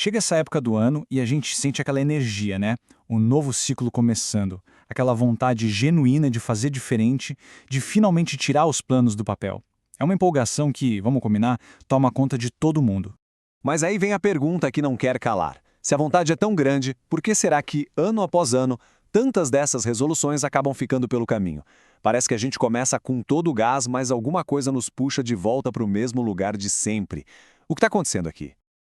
Chega essa época do ano e a gente sente aquela energia, né? Um novo ciclo começando, aquela vontade genuína de fazer diferente, de finalmente tirar os planos do papel. É uma empolgação que, vamos combinar, toma conta de todo mundo. Mas aí vem a pergunta que não quer calar. Se a vontade é tão grande, por que será que, ano após ano, tantas dessas resoluções acabam ficando pelo caminho? Parece que a gente começa com todo o gás, mas alguma coisa nos puxa de volta para o mesmo lugar de sempre. O que está acontecendo aqui?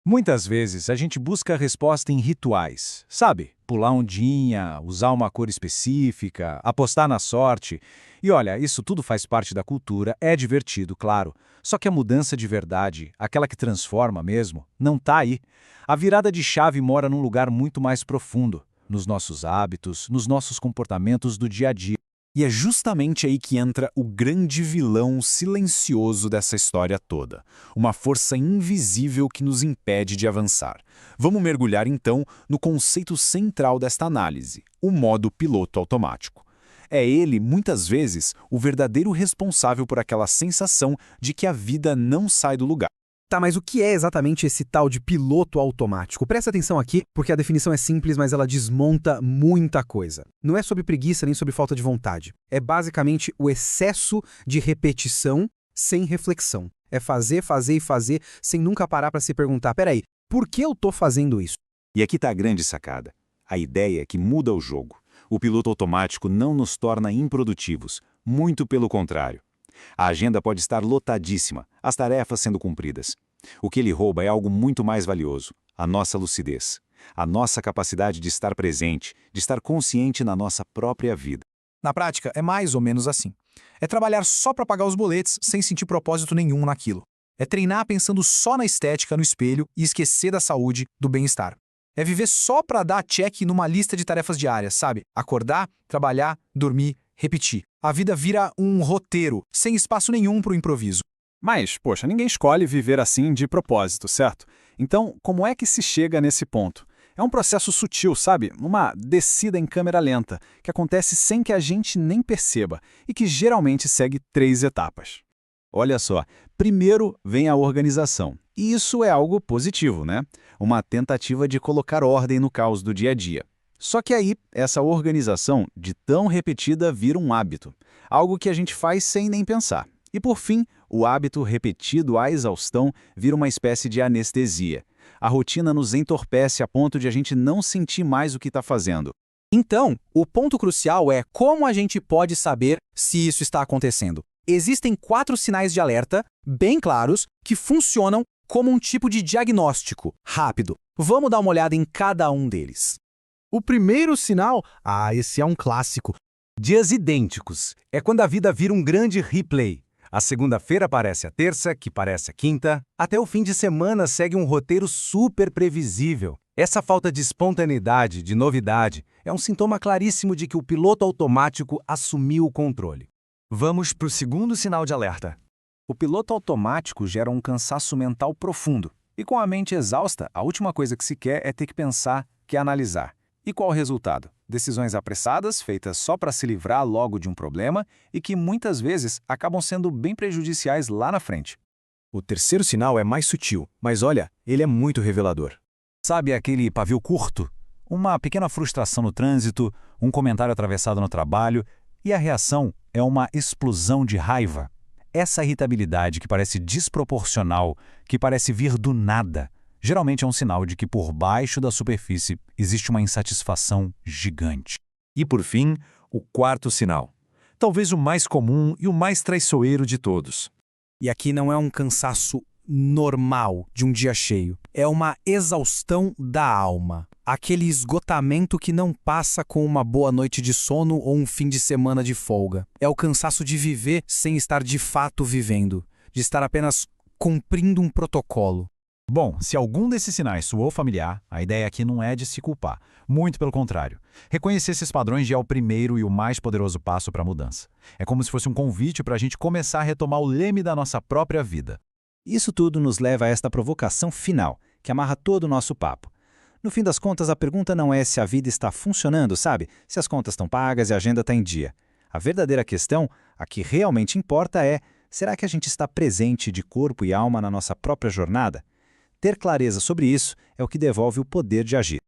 Muitas vezes a gente busca a resposta em rituais, sabe? Pular ondinha, usar uma cor específica, apostar na sorte. E olha, isso tudo faz parte da cultura, é divertido, claro. Só que a mudança de verdade, aquela que transforma mesmo, não tá aí. A virada de chave mora num lugar muito mais profundo, nos nossos hábitos, nos nossos comportamentos do dia a dia. E é justamente aí que entra o grande vilão silencioso dessa história toda. Uma força invisível que nos impede de avançar. Vamos mergulhar então no conceito central desta análise, o modo piloto automático. É ele, muitas vezes, o verdadeiro responsável por aquela sensação de que a vida não sai do lugar. Tá, mas o que é exatamente esse tal de piloto automático? Presta atenção aqui, porque a definição é simples, mas ela desmonta muita coisa. Não é sobre preguiça nem sobre falta de vontade. É basicamente o excesso de repetição sem reflexão. É fazer, fazer e fazer sem nunca parar para se perguntar, peraí, por que eu tô fazendo isso? E aqui está a grande sacada. A ideia é que muda o jogo. O piloto automático não nos torna improdutivos, muito pelo contrário. A agenda pode estar lotadíssima, as tarefas sendo cumpridas. O que ele rouba é algo muito mais valioso, a nossa lucidez, a nossa capacidade de estar presente, de estar consciente na nossa própria vida. Na prática, é mais ou menos assim. É trabalhar só para pagar os boletos sem sentir propósito nenhum naquilo. É treinar pensando só na estética no espelho e esquecer da saúde, do bem-estar. É viver só para dar check numa lista de tarefas diárias, sabe? Acordar, trabalhar, dormir, repetir. A vida vira um roteiro, sem espaço nenhum para o improviso. Mas, poxa, ninguém escolhe viver assim de propósito, certo? Então, como é que se chega nesse ponto? É um processo sutil, sabe? Uma descida em câmera lenta, que acontece sem que a gente nem perceba e que geralmente segue 3 etapas. Olha só, primeiro vem a organização. E isso é algo positivo, né? Uma tentativa de colocar ordem no caos do dia a dia. Só que aí, essa organização, de tão repetida, vira um hábito. Algo que a gente faz sem nem pensar. E por fim, o hábito repetido à exaustão vira uma espécie de anestesia. A rotina nos entorpece a ponto de a gente não sentir mais o que está fazendo. Então, o ponto crucial é como a gente pode saber se isso está acontecendo. Existem 4 sinais de alerta, bem claros, que funcionam como um tipo de diagnóstico rápido. Vamos dar uma olhada em cada um deles. O primeiro sinal, esse é um clássico. Dias idênticos. É quando a vida vira um grande replay. A segunda-feira parece a terça, que parece a quinta. Até o fim de semana segue um roteiro super previsível. Essa falta de espontaneidade, de novidade, é um sintoma claríssimo de que o piloto automático assumiu o controle. Vamos para o segundo sinal de alerta. O piloto automático gera um cansaço mental profundo. E com a mente exausta, a última coisa que se quer é ter que pensar, que analisar. E qual o resultado? Decisões apressadas, feitas só para se livrar logo de um problema e que muitas vezes acabam sendo bem prejudiciais lá na frente. O terceiro sinal é mais sutil, mas olha, ele é muito revelador. Sabe aquele pavio curto? Uma pequena frustração no trânsito, um comentário atravessado no trabalho e a reação é uma explosão de raiva. Essa irritabilidade que parece desproporcional, que parece vir do nada, geralmente é um sinal de que por baixo da superfície existe uma insatisfação gigante. E por fim, o quarto sinal. Talvez o mais comum e o mais traiçoeiro de todos. E aqui não é um cansaço normal de um dia cheio. É uma exaustão da alma. Aquele esgotamento que não passa com uma boa noite de sono ou um fim de semana de folga. É o cansaço de viver sem estar de fato vivendo. De estar apenas cumprindo um protocolo. Bom, se algum desses sinais soou familiar, a ideia aqui não é de se culpar. Muito pelo contrário. Reconhecer esses padrões já é o primeiro e o mais poderoso passo para a mudança. É como se fosse um convite para a gente começar a retomar o leme da nossa própria vida. Isso tudo nos leva a esta provocação final, que amarra todo o nosso papo. No fim das contas, a pergunta não é se a vida está funcionando, sabe? Se as contas estão pagas e a agenda está em dia. A verdadeira questão, a que realmente importa é, será que a gente está presente de corpo e alma na nossa própria jornada? Ter clareza sobre isso é o que devolve o poder de agir.